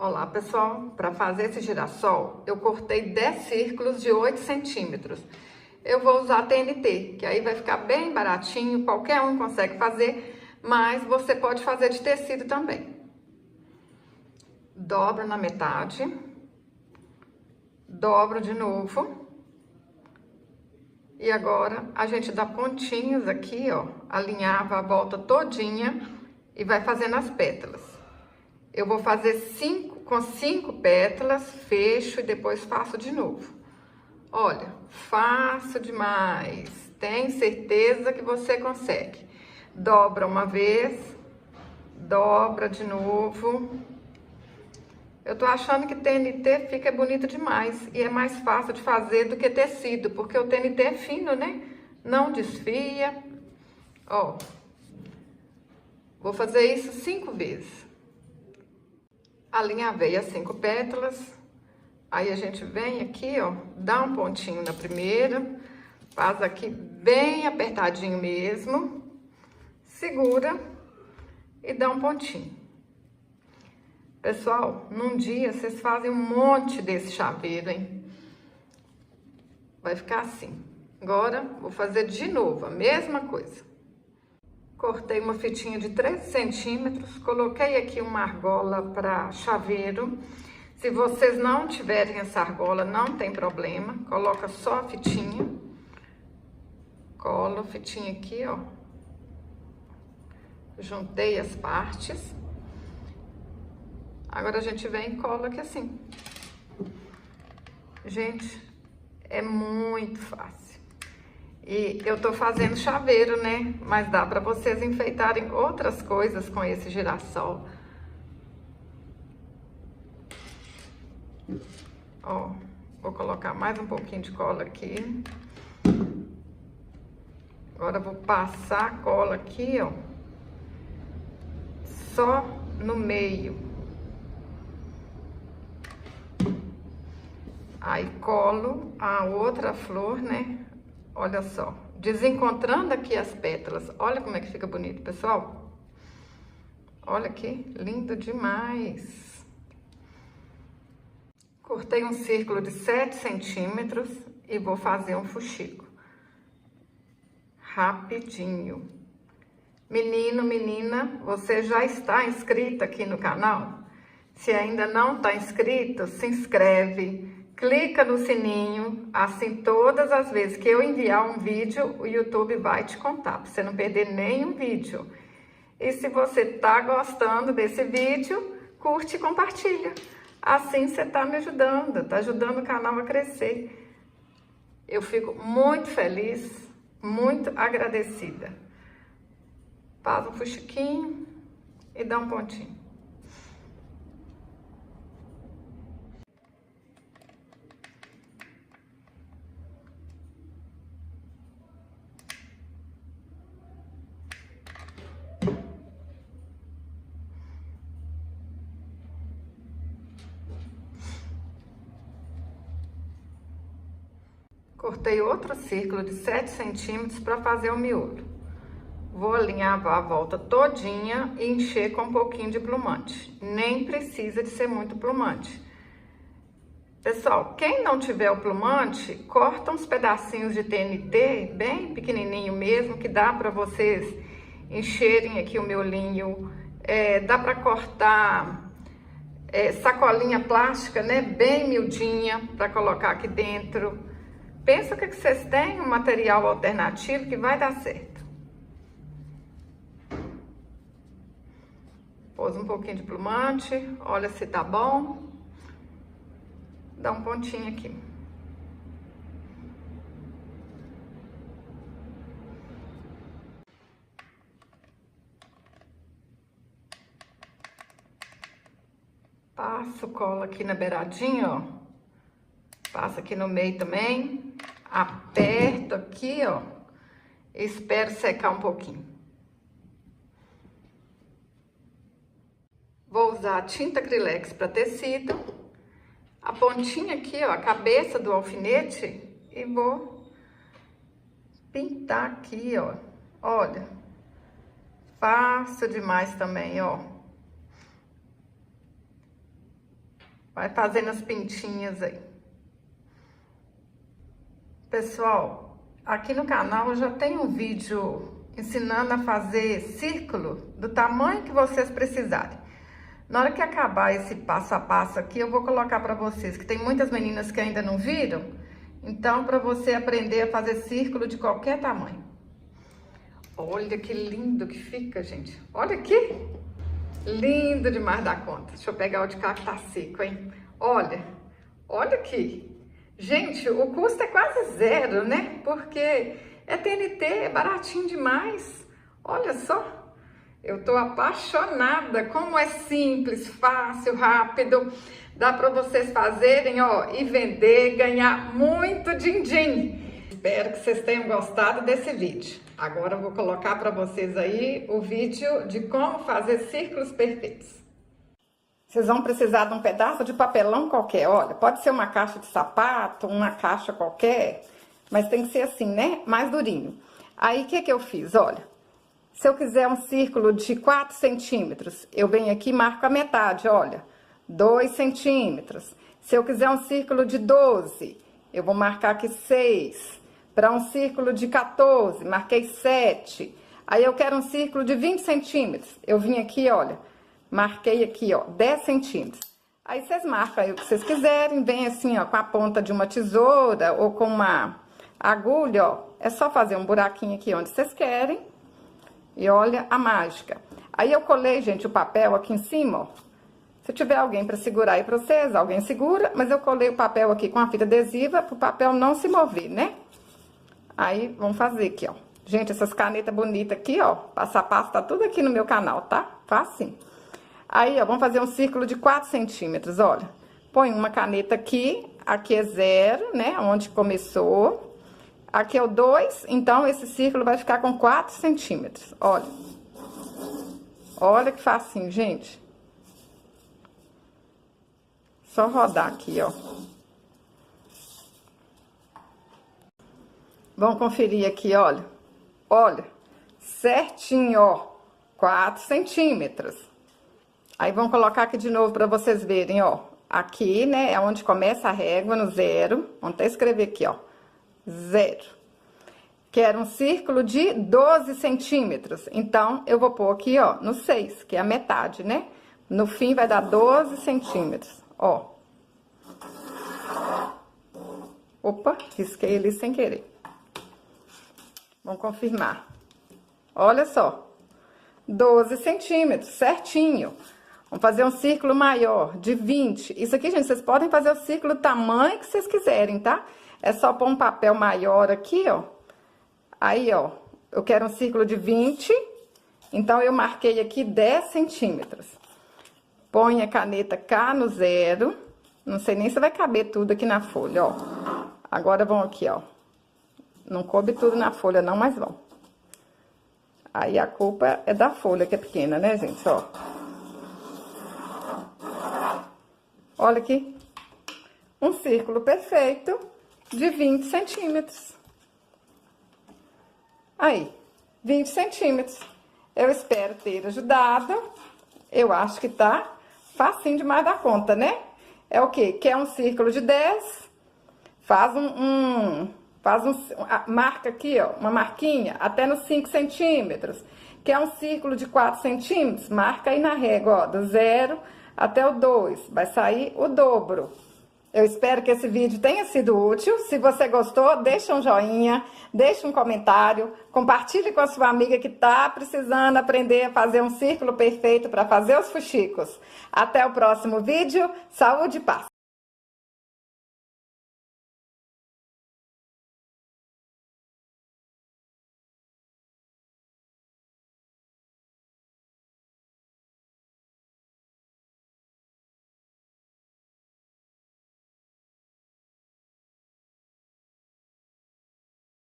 Olá pessoal, para fazer esse girassol eu cortei 10 círculos de 8 centímetros. Eu vou usar TNT, que aí vai ficar bem baratinho, qualquer um consegue fazer, mas você pode fazer de tecido também. Dobro na metade, dobro de novo. E agora a gente dá pontinhos aqui, ó, alinhava a volta todinha e vai fazendo as pétalas. Eu vou fazer com 5 pétalas, fecho e depois faço de novo. Olha, fácil demais. Tenho certeza que você consegue. Dobra uma vez, dobra de novo. Eu tô achando que TNT fica bonito demais e é mais fácil de fazer do que tecido, porque o TNT é fino, né? Não desfia. Ó, vou fazer isso 5 vezes. Alinhavei as 5 pétalas, aí a gente vem aqui, ó, dá um pontinho na primeira, faz aqui bem apertadinho mesmo, segura e dá um pontinho. Pessoal, num dia vocês fazem um monte desse chaveiro, hein? Vai ficar assim. Agora, vou fazer de novo a mesma coisa. Cortei uma fitinha de 3 centímetros, coloquei aqui uma argola para chaveiro. Se vocês não tiverem essa argola, não tem problema, coloca só a fitinha. Colo a fitinha aqui, ó. Juntei as partes. Agora a gente vem e cola aqui assim. Gente, é muito fácil. E eu tô fazendo chaveiro, né? Mas dá pra vocês enfeitarem outras coisas com esse girassol. Ó, vou colocar mais um pouquinho de cola aqui. Agora vou passar a cola aqui, ó. Só no meio. Aí colo a outra flor, né? Olha só, desencontrando aqui as pétalas, olha como é que fica bonito, pessoal. Olha aqui, lindo demais. Cortei um círculo de 7 centímetros e vou fazer um fuxico. Rapidinho. Menino, menina, você já está inscrito aqui no canal? Se ainda não está inscrito, se inscreve. Clica no sininho, assim todas as vezes que eu enviar um vídeo, o YouTube vai te contar, para você não perder nenhum vídeo. E se você tá gostando desse vídeo, curte e compartilha. Assim você tá me ajudando, tá ajudando o canal a crescer. Eu fico muito feliz, muito agradecida. Faz um fuxiquinho e dá um pontinho. Cortei outro círculo de 7 centímetros para fazer o miolo. Vou alinhar a volta todinha e encher com um pouquinho de plumante. Nem precisa de ser muito plumante. Pessoal, quem não tiver o plumante, corta uns pedacinhos de TNT, bem pequenininho mesmo, que dá para vocês encherem aqui o miolinho. Dá para cortar sacolinha plástica, né, bem miudinha, para colocar aqui dentro. Pensa que vocês têm um material alternativo que vai dar certo. Pôs um pouquinho de plumante, olha se tá bom. Dá um pontinho aqui. Passo cola aqui na beiradinha, ó. Passa aqui no meio também. Aperto aqui, ó. Espero secar um pouquinho. Vou usar tinta acrylex para tecido. A pontinha aqui, ó, a cabeça do alfinete. E vou pintar aqui, ó. Olha. Fácil demais também, ó. Vai fazendo as pintinhas aí. Pessoal, aqui no canal eu já tenho um vídeo ensinando a fazer círculo do tamanho que vocês precisarem. Na hora que acabar esse passo a passo aqui, eu vou colocar para vocês, que tem muitas meninas que ainda não viram. Então, para você aprender a fazer círculo de qualquer tamanho. Olha que lindo que fica, gente. Olha aqui. Lindo demais da conta. Deixa eu pegar o de cá que tá seco, hein? Olha, olha aqui. Gente, o custo é quase zero, né? Porque é TNT, é baratinho demais. Olha só. Eu tô apaixonada, como é simples, fácil, rápido. Dá para vocês fazerem, ó, e vender, ganhar muito din-din. Espero que vocês tenham gostado desse vídeo. Agora eu vou colocar para vocês aí o vídeo de como fazer círculos perfeitos. Vocês vão precisar de um pedaço de papelão qualquer, olha, pode ser uma caixa de sapato, uma caixa qualquer, mas tem que ser assim, né, mais durinho. Aí, o que que eu fiz? Olha. Se eu quiser um círculo de 4 centímetros, eu venho aqui e marco a metade, olha, 2 centímetros. Se eu quiser um círculo de 12, eu vou marcar aqui 6. Para um círculo de 14, marquei 7. Aí eu quero um círculo de 20 centímetros, eu vim aqui, olha, marquei aqui, ó, 10 centímetros. Aí vocês marcam aí o que vocês quiserem, vem assim, ó, com a ponta de uma tesoura ou com uma agulha, ó. É só fazer um buraquinho aqui onde vocês querem. E olha a mágica. Aí eu colei, gente, o papel aqui em cima, ó. Se tiver alguém para segurar aí para vocês, alguém segura. Mas eu colei o papel aqui com a fita adesiva para o papel não se mover, né? Aí, vamos fazer aqui, ó. Gente, essas canetas bonitas aqui, ó. Passo a passo, tá tudo aqui no meu canal, tá? Facinho. Aí, ó, vamos fazer um círculo de 4 centímetros, olha. Põe uma caneta aqui. Aqui é 0, né? Onde começou. Aqui é o 2, então esse círculo vai ficar com 4 centímetros, olha. Olha que facinho, gente. Só rodar aqui, ó. Vamos conferir aqui, olha. Olha, certinho, ó, 4 centímetros. Aí, vamos colocar aqui de novo para vocês verem, ó. Aqui, né, é onde começa a régua, no 0. Vamos até escrever aqui, ó. 0. Quero um círculo de 12 centímetros. Então, eu vou pôr aqui, ó, no 6, que é a metade, né? No fim, vai dar 12 centímetros, ó. Opa, risquei ali sem querer. Vamos confirmar. Olha só. 12 centímetros, certinho. Vamos fazer um círculo maior, de 20. Isso aqui, gente, vocês podem fazer o círculo do tamanho que vocês quiserem, tá? É só pôr um papel maior aqui, ó. Aí, ó, eu quero um círculo de 20. Então, eu marquei aqui 10 centímetros. Põe a caneta cá no 0. Não sei nem se vai caber tudo aqui na folha, ó. Agora, vão aqui, ó. Não coube tudo na folha, não, mas vão. Aí, a culpa é da folha, que é pequena, né, gente? Ó. Olha aqui. Um círculo perfeito de 20 centímetros. Aí, 20 centímetros. Eu espero ter ajudado. Eu acho que tá facinho demais da conta, né? É o quê? Quer um círculo de 10? Marca aqui, ó, uma marquinha até nos 5 centímetros. Quer um círculo de 4 centímetros? Marca aí na régua, ó, do 0 até o 2. Vai sair o dobro. Eu espero que esse vídeo tenha sido útil. Se você gostou, deixa um joinha, deixa um comentário, compartilhe com a sua amiga que tá precisando aprender a fazer um círculo perfeito para fazer os fuxicos. Até o próximo vídeo. Saúde e paz!